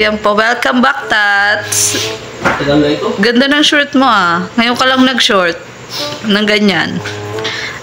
Yan po, welcome back, Tats. Tagal na ito. Ganda ng short mo ah. Ngayon ka lang nag-short. Nang ganyan.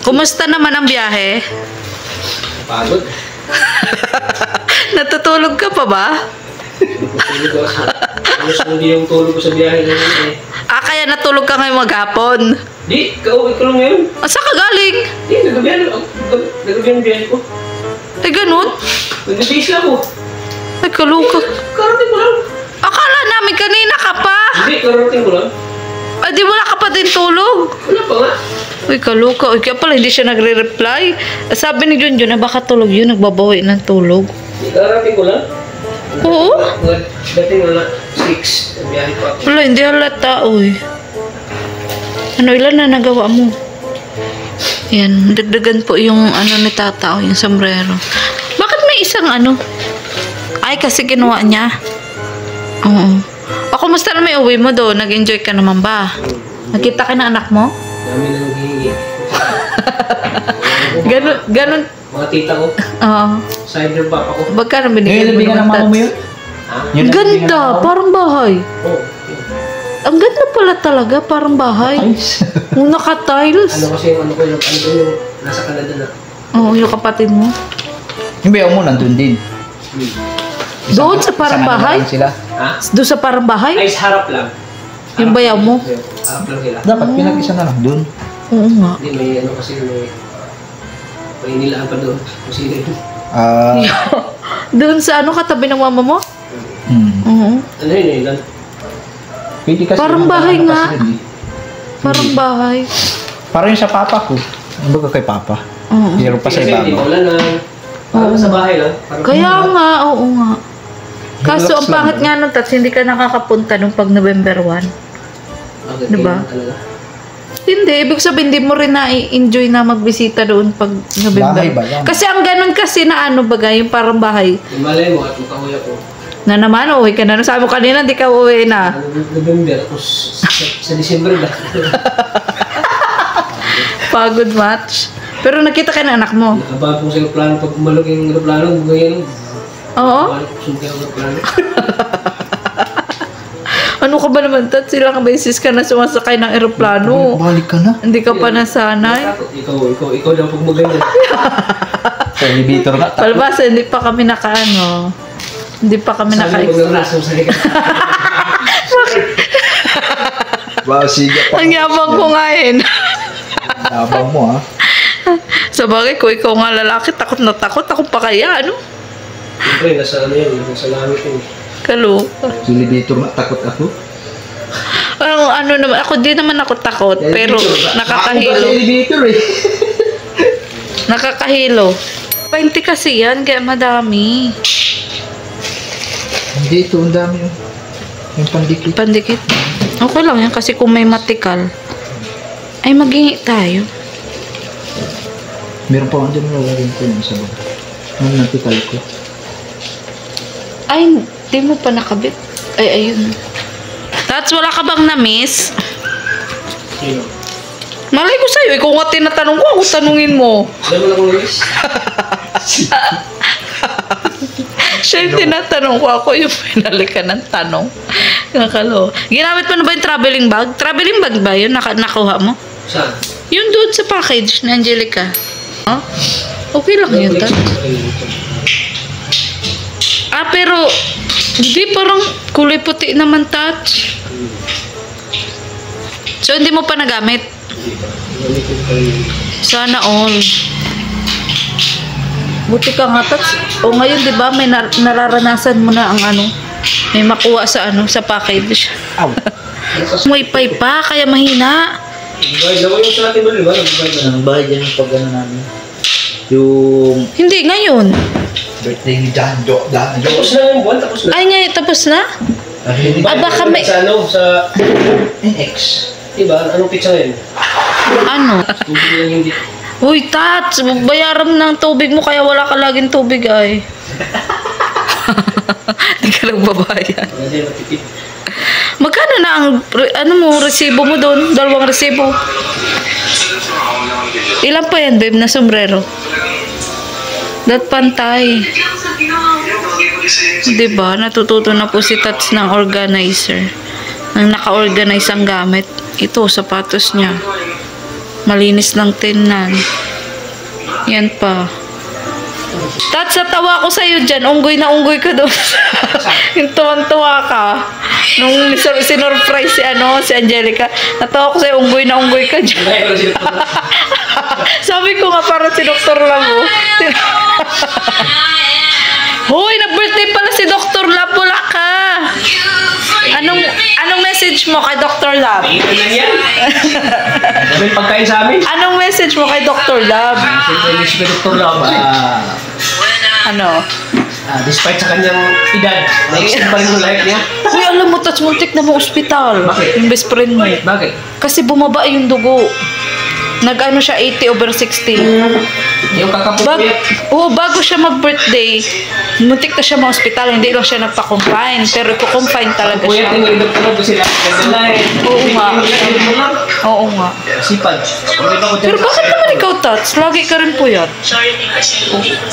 Kumusta naman ang biyahe? Pagod. Natutulog ka pa ba? Natutulog ako. Alas hindi yung tulog ko sa biyahe ngayon eh. Ah, kaya natulog ka ngayon maghapon? Di, kauwi ko lang ngayon. Ah, saan ka galing? Di, nagabihan biyahe ko. Eh, ganun? Nag-base lang ako. Ay, kaluka. Karating ko lang. Akala namin kanina ka pa. Hindi, karating ko lang. Ay, di wala ka pa din tulog. Wala pa nga. Uy, kaluka. Uy, kaya pala hindi siya nagre-reply. Sabi ni Junjun, baka tulog yun, nagbabawi ng tulog. Di, karating ko lang. Oo? Dating wala, 6. Biyahe ko ako. Wala, hindi halata, uy. Ano, ilan na nagawa mo? Yan, dagdagan po yung ano ni tata, yung sombrero. Bakit may isang ano? Ay, kasi kinuha niya. Oo. O, kumusta na may uwi mo doon? Nag-enjoy ka naman ba? Nakita ka na anak mo? Dami na naghihingi. Ganun. Mga tita ko. Oo. Cider papa ko. Magkano binigyan mo ng mama mo yun? Ang ganda, parang bahay. Oo. Ang ganda pala talaga, parang bahay. Yung naka-tiles. Ano kasi yung ano ko yung nasa Canada na. Oo, yung kapatid mo. Yung bayaw mo nandun din. Doon sa parang bahay? Sila. Ha? Doon sa parang bahay? Ay, harap lang. Yung bayaw mo? Harap lang sila. Dapat pinag-isa na lang dun. Oo nga. Hindi, may ano kasi may nilaan pa doon. Kung sino yun. Doon sa ano, katabi ng mama mo? Oo. Ano yun eh, lan? Pwede kasi Parang yung bahay ano nga. kasi yun eh. Parang bahay. Parang yung sa papa ko. Ano ba kay papa? Oo. Meron pa sa Kasi hindi ibabaw. wala na. Parang sa bahay lang. Parang Kaya nga, oo nga. Kaso Relax ang pangit lang. nga nung Tats, hindi ka nakakapunta nung pag November 1. Bakit Diba? ganyan talaga? Hindi, ibig sabihin, hindi mo rin na-enjoy na magbisita doon pag November. Bahay ba yan? Kasi ang ganun kasi na ano baga, yung parang bahay. Yung malay mo at makahuya ko. Na naman, uwi ka na. Sabi mo kanina, hindi ka uwi na. November, tapos sa December na. Pagod match. Pero nakita ka na anak mo. Nakabahan po sa aeroplano. Pag umalog yung aeroplano, ganyan. Oo. Suмкay ang aeroplano. Ano ka ba naman, Tats? Ilang beses ka na sumasakay ng eroplano. Balik ka na. Hindi ka pa nasanay. Ikaw daw pag maganyan. Sa elevator nga. Palabasa, hindi pa kami nakaano. Hindi pa kami Sabi mo naka-extra. pag narasong sa higa. Wow, sige pa. Ang yabang ko nga yun. Yabang mo ha. Sa bagay, kung ikaw nga lalaki, takot na takot. Ako pa kaya, ano? Siyempre, nasa ano yun, nasa langit yun. Kaluka. Sa elevator nga, takot ako. Ano naman, ako di naman ako takot. Pero Ako ba sa nakakahilo. elevator eh. Nakakahilo. 20 kasi yan, kaya madami. Hindi, ito ang dami yun. Yung pandikit. Pandikit. Okay lang yan kasi kung may matikal, ay maghingi tayo. Meron pa dyan lalagyan ko yung isa ba? Yung natikal ko. Ay, di mo pa nakabit. Ay, ayun. Tats, wala ka bang na-miss? Sino? Malay ko sa'yo. Ikaw nga tinatanong ko, ako tanungin mo. Alam mo lang kung Luis? Siya yung tinatanong ko, ako yung pinali ka ng tanong. Nakalo. Ginamit mo na ba yung traveling bag? Traveling bag ba yun? Nakuha mo? Saan? Yung doon sa package ni Angelica. Huh? Okay lang yun, Tats. Ah, pero hindi, parang kulay puti naman, Tats. So, hindi mo pa nagamit? Gamitin ko yun. Sana all. Buti ka nga, Tats. O ngayon, di ba, may nararanasan mo na ang ano, may makuha sa ano, sa package. Ow! Wi-Fi pa, kaya mahina. Nagbayad naman yung sa atin ba, di ba? Nagbayad na. Ang bahay dyan yung pag ano namin. Yung Hindi, ngayon. birthday ni John Jo. Tapos na yung buwan, tapos na. Ay, ngayon, tapos na? Ah, baka may... Sa ano, sa... NX. Diba? Anong pizza ngayon? Ano? Tubig lang hindi. Uy, Tats, bayaran ng tubig mo kaya wala ka laging tubig ay. Hindi ka lang babayan. Wala din, matipid. Magkano na ang, ano mo, resibo mo doon? 2 resibo. Ilan pa yan, babe, na sombrero? Dat pantay. Diba? Natututo na po si Tats ng organizer. Nang naka-organize ang gamit. Ito, sapatos niya. Malinis ng tinan. Yan pa. Tats, natawa ko sa'yo dyan. Unggoy na unggoy ka doon. Yung tuwan-tuwa ka. Nung sinurprise si Angelica. Natawa ko sa'yo, unggoy na unggoy ka dyan. Sabi ko nga parang si Dr. Labo. Hoy, nag-birthday pala si Dr. Lab. Wala ka. Anong message mo kay Dr. Lab? Ito lang yan. May pagkain sa amin. Anong message mo kay Dr. Lab? Siyempre, si Dr. Lab, Ano? despite sa kanyang edad, na-extend pa rin yung life niya. Uy, alam mo, Tats, muntik na mo ospital. Bakit? Yung best friend mo. Bakit? Kasi bumaba yung dugo. Nag-ano siya, 80/60. Yung kakapupuyat. Bago siya mag-birthday, muntik na siya ma-hospital. Hindi lang siya nagpa-confine. Pero i-confine talaga Puyat siya. yung Dr. Lab kasi lahat. Oo nga. Oo nga. Sipag. Pero bakit naman ikaw, Tats? Lagi ka rin puyat.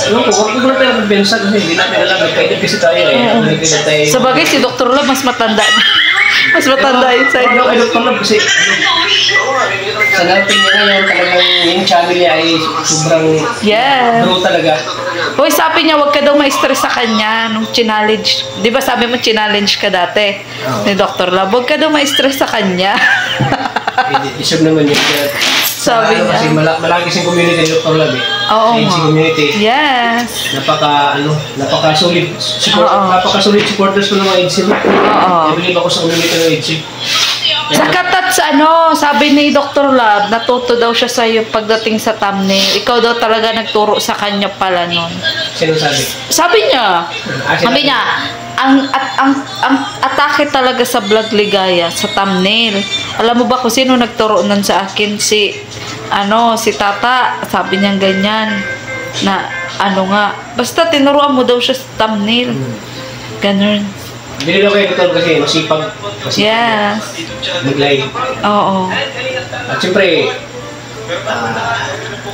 Huwag ko na tayo magbensa kasi hindi natin alam. Nagkaedad kasi tayo eh. Sa bagay, si Dr. Lab mas matanda na. Mas matanda inside. Ano kay Dr. Lab kasi sa natin niya ngayon talagang yung channel niya ay sobrang bro talaga. Hoy, sabi niya, wag ka daw ma-stress sa kanya nung challenge. Di ba sabi mo challenge ka dati ni Dr. Lab? Wag ka daw ma-stress sa kanya. Isog naman yun. Sabi niya. Kasi malaki siyang community ni Dr. Lab eh. Oo nga. community. Yes. Napaka-solid supporters ko ng mga EDC. I believe ako sa community ng EDC. Sa Tats, sabi ni Dr. Lab, natuto daw siya sa'yo pagdating sa thumbnail. Ikaw daw talaga nagturo sa kanya pala nun. Sino sabi? Sabi niya, ang atake talaga sa Vlog Ligaya, sa thumbnail. Alam mo ba kung sino nagturo nun sa akin? Si Tata. Sabi niya ganyan. Na, basta tinuruan mo daw siya sa thumbnail. Ganun. Binilo kayo ito kasi masipag. Yes. Mag-live. Oo. At siyempre,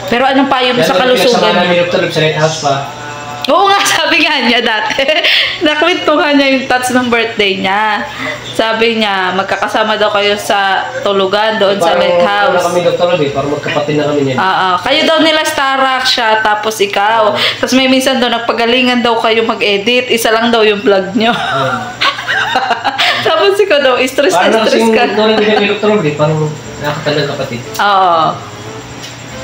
pero anong payo mo sa kalusugan niya? Namin Dr. Lab sa Red House pa. Oo nga, sabi nga niya dati. Nakwentuhan niya yung Tats ng birthday niya. Sabi niya, magkakasama daw kayo sa tulugan doon sa Lighthouse. Parang kami Dr. Lab parang magkapatid na kami niyan. Kayo daw nila Starak siya, tapos ikaw. Tapos may minsan daw, nagpagalingan daw kayo mag-edit. Isa lang daw yung vlog niyo. Tapos ikaw daw, stress ka. Parang kasing doon din kami Dr. Lab parang nakakatalang kapatid. Oo.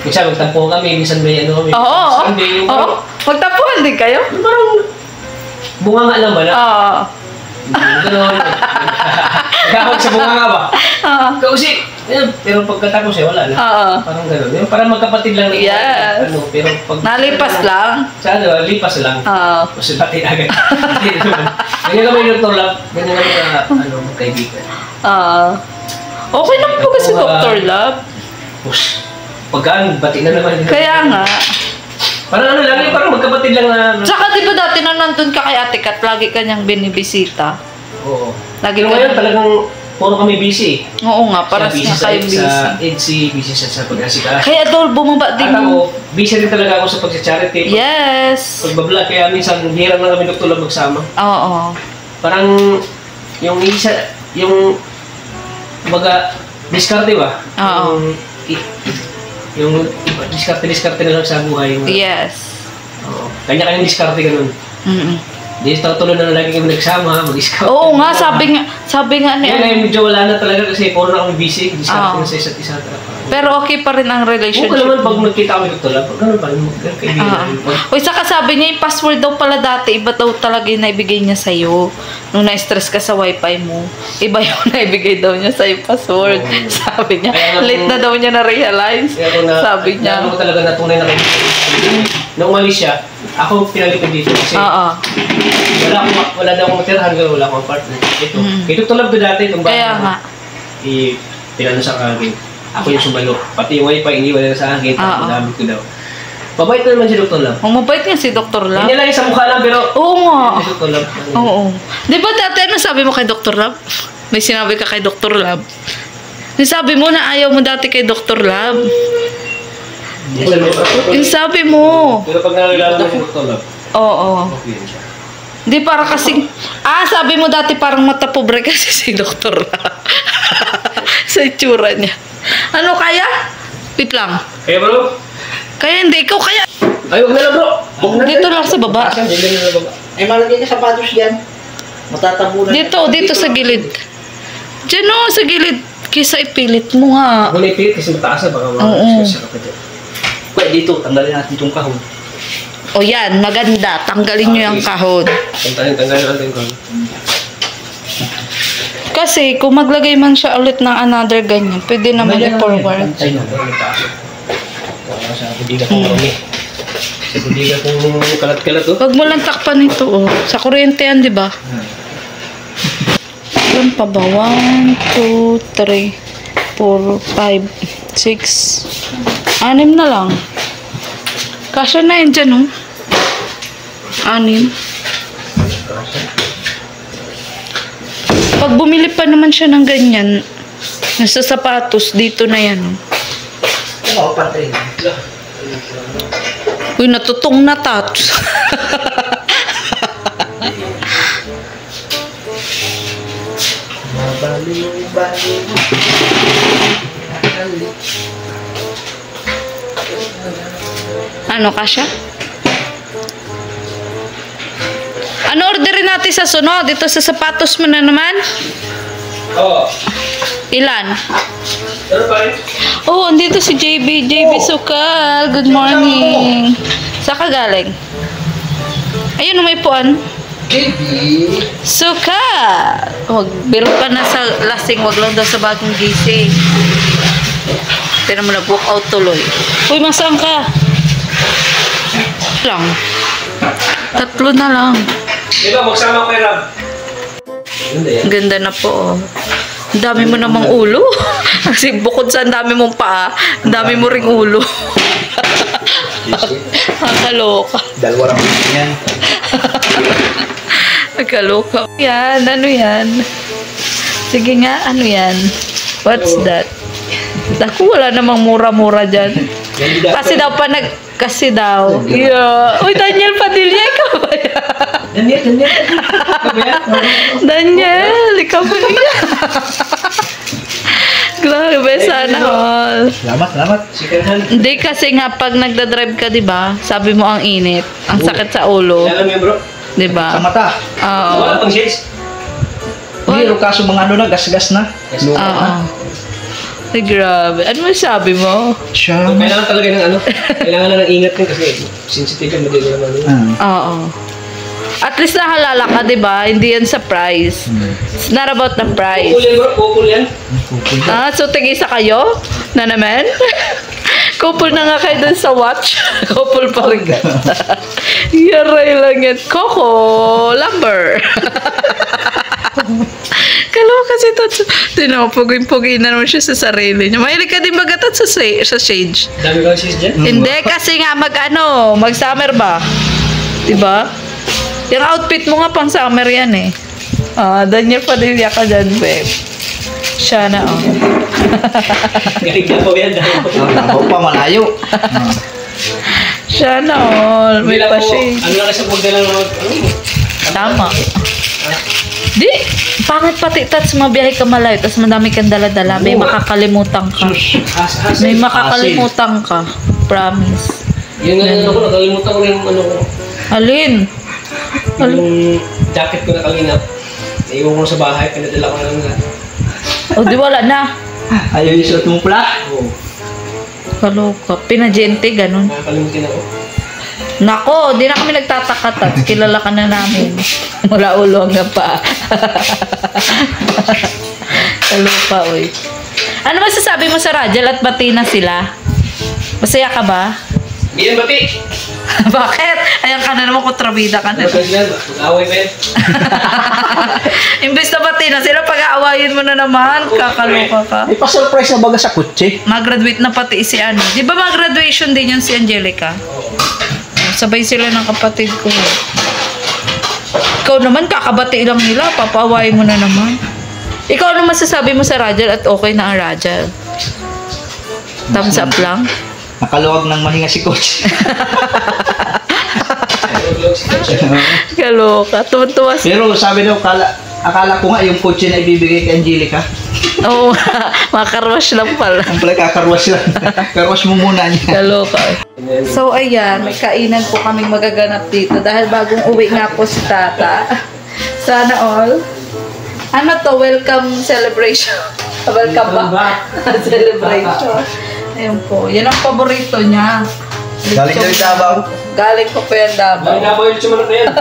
Minsan magtampo kami, minsan may kami. Oo. Magtampuhan din kayo? Parang bunga nga lang ba na? Oo. Gano'n. Nagkakawag sa bunga nga ba? Oo. Kasi, pero pagkatapos wala na. Oo. Parang gano'n. Parang magkapatid lang. Yes. Pero pag... Nalipas lang. Sa lipas lang. Oo. Kasi pati agad. Ganyan kami yung Dr. Lab. Ganyan kami magkaibigan. Okay naman po kasi Dr. Lab. Push. Pagkaan, bati na naman. Kaya nga. Parang lang parang magkapatid lang na... Tsaka di ba dati na nandun ka kay Ate Kat, lagi kanyang binibisita. Oo. Lagi Pero ngayon talagang puro kami busy. Oo nga, para sa kayo busy. Sa EDC, busy sa pag-asika. Kaya Dol, bumaba din. At ako, busy rin talaga ako sa pag-charity. Yes. Pagbablog, kaya minsan hirap na kami Dr. Lab magsama. Oo. Parang yung diskarte ba? Oo. Yung diskarte na lang sa buhay. Yes. Oo. Kanya-kanyang diskarte ganun. Di tuloy na lagi kami nagsama, mag-scout. Oo nga, sabi nga niya. Ngayon medyo wala na talaga kasi puro na kami busy. Diskarte na sa isa't isa. Pero okay pa rin ang relationship. Oo naman pag nagkita kami Dr. Lab, ganun pa rin. Kaibigan. Uy, saka sabi niya yung password daw pala dati, iba daw talaga yung naibigay niya sa'yo. Nung na-stress ka sa wifi mo, iba yung naibigay daw niya sa'yo password. Sabi niya, late na daw niya na-realize. Sabi niya. Ako talaga natunay na kaibigan. Nung umalis siya, ako pinalipid dito kasi wala daw akong matirahan, wala akong partner. Ito. Ito tulad ko dati itong bahay. Kaya nga. Pinano sa akin. Ako yung sumalo. Pati yung wifi, iniwala na sa akin. Magamit ko daw. Mabait na naman si Dr. Lab. Mabait nga si Dr. Lab. Hindi lang sa mukha lang, pero... Oo nga. Si Dr. Lab. Oo. Di ba dati, ano sabi mo kay Dr. Lab? May sinabi ka kay Dr. Lab. Sabi mo na ayaw mo dati kay Dr. Lab. Yung sabi mo. Pero pag nakilala mo si Dr. Lab, oo. okay yun siya. Di para kasing... sabi mo dati parang mata pobre kasi si doktor. Sa itsura niya. Ano kaya? Wait lang. Kaya bro? Kaya hindi. Ikaw kaya... Ay, huwag na lang bro. Dito lang sa baba. Dito na sa baba. Malagay ka sapatos yan. Matatabunan. Dito sa gilid. Diyan o, sa gilid. Kisa ipilit mo nga. Huwag na ipilit kasi mataas na. Baka Oo. makakasya ka pa dyan. Pwede dito, tanggalin natin itong kahon. O yan, maganda. Tanggalin nyo yung kahon. Tanggalin natin ko. Kasi kung maglagay man siya ulit ng another ganyan, pwede naman i-forward. Ay, no. Mataas. Baka sa budiga kong kami. Sa budiga kong kalat-kalat oh. Huwag mo lang takpan ito, oh. Sa kuryente yan, di ba? Ilan pa ba? 1, 2, 3, 4, 5, 6, 6 na lang. Kasya na yun dyan, oh. 6. Pag bumili pa naman siya ng ganyan, nasa sapatos, dito na yan, oh. Oo, pantay. Uy, natutong na tats. Ano kasya? Ano orderin natin sa sunod? Dito sa sapatos mo na naman? Oo. Ilan? Ano pa rin? Oh, andito si JB. JB Sukal. Good morning. Saan ka galing? Ayun, may puan. JB. Sukal. Wag, biro ka na sa lasing. Wag lang daw sa bagong gising. Tira mo na, book out tuloy. Uy, masaan ka? Lang. 3 na lang. Diba, magsama ko kay Rab. Ganda yan. Ganda na po, oh. Ang dami mo namang ulo. Kasi bukod sa ang dami mong paa, ang dami mo ring ulo. Nakakaloka. Dalawa lang yan. Nakakaloka. Yan, ano yan? Sige nga, ano yan? What's that? Naku, wala namang mura-mura dyan. Kasi daw pa kasi daw. Yeah. Uy, Daniel Padilla, ikaw ba yan? Daniel, ikaw ba yan? Grabe, sana all. Salamat. Hindi kasi nga pag nagdadrive ka, di ba? Sabi mo ang init. Ang sakit sa ulo. Alam mo yun bro? Di ba? Sa mata. Oo. Wala pang shades. Pero kaso mga ano na, gas-gas na. Lupa Oo. na. Ay, grabe. Ano sabi mo? Siya. Kailangan talaga ng ano. Kailangan na ng ingat din kasi sensitive yung madali naman yun. Oo. At least nahalala ka, di ba? Hindi yan sa price. It's not about the price. Kukul yan bro, kukul yan. So tigisa kayo? Na naman? Couple na nga kayo dun sa watch. Couple pa rin ka. Yaray lang yan. Coco Lumber. Kalawa kasi ito. Tinan mo, pugin na naman siya sa sarili niya. Mahilig ka din magatat sa sage. Dami kang shades dyan. Hindi, kasi nga mag-summer ba? Diba? Yung outfit mo nga pang summer yan eh. Daniel Padilla ka dyan, babe. Siya na, oh. Galing na po yan. Ako pa malayo. Siya na, oh. May pa shade. Ano na kasi huwag na lang Tama. Di, pangit pati tats mabiyahe ka malayo, tapos madami kang dala-dala, may makakalimutan ka. May makakalimutan ka. Promise. Yung ano ko, nakalimutan ko yung ano ko. Alin? Yung jacket ko na kalinap. Naiwan ko sa bahay, pinadala ko na lang lahat. O di wala na. Ayaw yung suot mong pula. Oo. Kaloka. Pinagente, ganun. Nakakalimutin ako. Nako, di na kami nagtataka, tats. Kilala ka na namin. Mula ulo hanggang pa. Kaloka, oy. Ano masasabi mo sa Rajal at Batina sila? Masaya ka ba? Biyan bati! Bakit? Ayan ka na naman, kontrabida ka na. Mag-away ba yan? Imbes na Batina sila, pag-aawayin mo na naman. Kakaloka ka. May pa-surprise na baga sa kutsi. Mag-graduate na pati si ano. Di ba mag-graduation din yan si Angelica? Sabay sila ng kapatid ko. Ikaw naman, kakabati lang nila. Papaawayin mo na naman. Ikaw ano masasabi mo sa Rajal at okay na ang Rajal? Thumbs up lang? Nakaluwag ng mahinga si coach. Kaloka. Tuwa-tuwa siya. Pero sabi daw, akala ko nga yung kotse na ibibigay kay Angelica. Oo, makarwash lang pala. Ang pala kakarwas lang. Karwas mo muna niya. Kaloka. So, ayan, may kainan po kaming magaganap dito dahil bagong uwi nga po si Tata. Sana all. Ano to? Welcome celebration. Welcome back. Celebration. Ayun po. Yan ang paborito niya. Galing na rin Davao. Galing po yan Davao. Galing Davao yung sumanok na yan.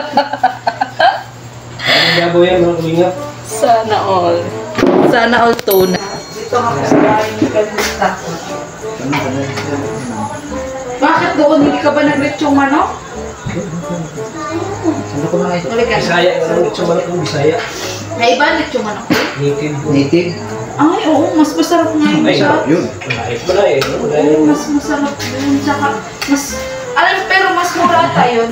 Galing Davao yan, mga kumingap. Sana all. Sana all tuna. Dito nga po sa bahay ni Kagusta. Bakit doon? Hindi ka ba nag-lechong manok? Ano ko mga ito? Bisaya, yung sumanok ng Bisaya. May iba lechong manok? Native. Native? Ay, oo. Mas masarap nga yun. Ay, Siya. Yun. Malay. Oo, mas masarap yun. Tsaka, mas, alam, pero mas mura ata yun.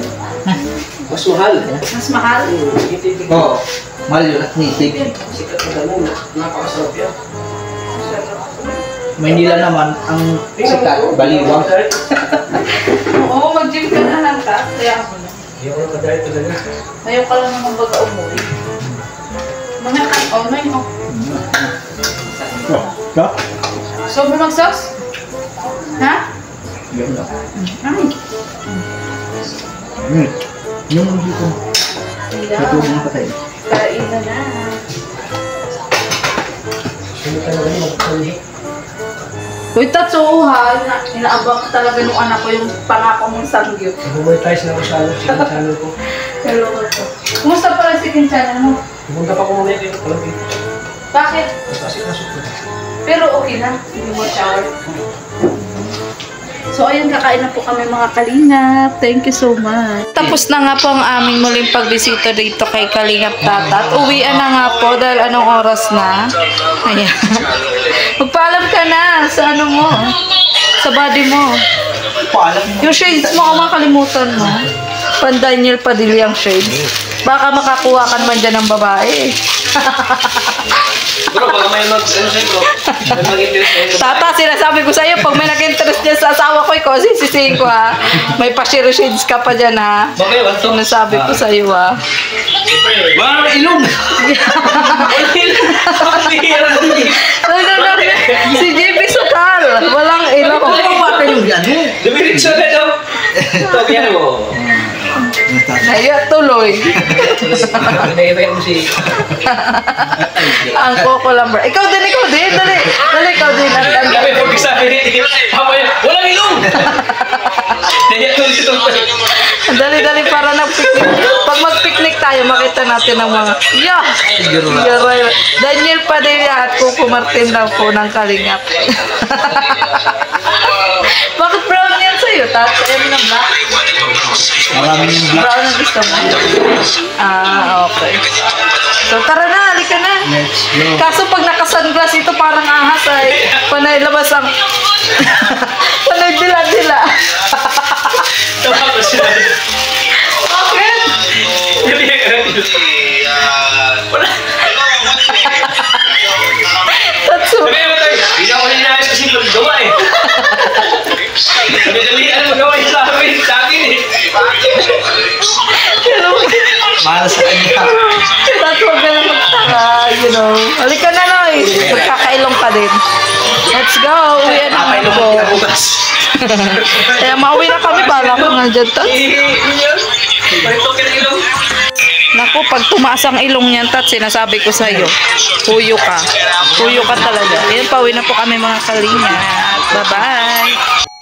Mas mahal. Mas mahal. Native. Oo. Mahal yun at native. Sikat na ganun. Napakasarap yan. Maynila naman ang sikat, baliwang. Oo, mag-gym ka na lang ka. Kaya ako na. Hindi ako nakadahit talaga. Ngayon ka lang naman baga umuwi. Mga kan-online mo. Ka? Sobrang sauce? Ha? Yun lang. Ay. Yung dito. Ito Ayan. yung patay. Kain na na. Hindi talaga yung magkakalihik. Uy, Tatsuo ha. Inaabang talaga nung anak ko yung pangako mong sangyup. Bumay tayo sa chicken channel ko. Hello ko. Kumusta pala si chicken channel mo? Pumunta pa ko muna dito. Walang dito. Bakit? Mas kasi kasok ko. Pero okay na. Hindi mo shower. So, ayun, kakain na po kami mga Kalingap. Thank you so much. Tapos na nga po ang aming muling pagbisita dito kay Kalingap Tata. At uwian na nga po dahil anong oras na. Ayan. Magpaalam ka na sa ano mo. Sa body mo. Yung shades mo, makalimutan mo. Pan Daniel Padilla ang shades. Baka makakuha ka naman dyan ng babae. Bro, pag may ano sa'yo bro. May mag-interest sa'yo. Tata, sinasabi ko sa'yo, pag may nag-interest dyan sa asawa ko, ikaw, sisisihin ko ha. May pa-share shades ka pa dyan ha. Bakit? Ano to? Sinasabi ko sa'yo ha. Wow, ilong! Si JP Sukal, walang ilaw. Dumiritso na daw. Ito, kaya mo. Naya tuloy. Nakita mo si... Ang Coco Lumber. Ikaw din. Dali, ikaw din. Sabi mo, sabi ni Papa yun, walang ilong! Naya tuloy si Tonto. Dali para nag-picnic. Pag mag-picnic tayo, makita natin ang mga... Daniel Padilla at Coco Martin lang po ng Kalingap. Bakit brown yan sa'yo? Tapos ayaw mo ng black? Maraming yung black. Brown ang gusto mo? Okay. So tara na, halika na. Let's go. Kaso pag naka-sunglass ito parang ahas ay panay labas ang... panay dila-dila. Tapos siya. Bakit? Tatsu. Hindi ako ninayos kasi maggawa eh. Dali, ano magawa yung sa akin eh. Mahal sa kanya. Tatsu, huwag ka na magtaka, you know. Halika na, Noy. Magkakailong ka din. Let's go. Uwi na nga po. Kaya mauwi na kami. Bala ko nga dyan, Tats. Naku, pag tumaas ang ilong niyan, Tats, sinasabi ko sa'yo, puyo ka. Puyo ka talaga. Ayan, pauwi na po kami mga Kalingap. Bye-bye.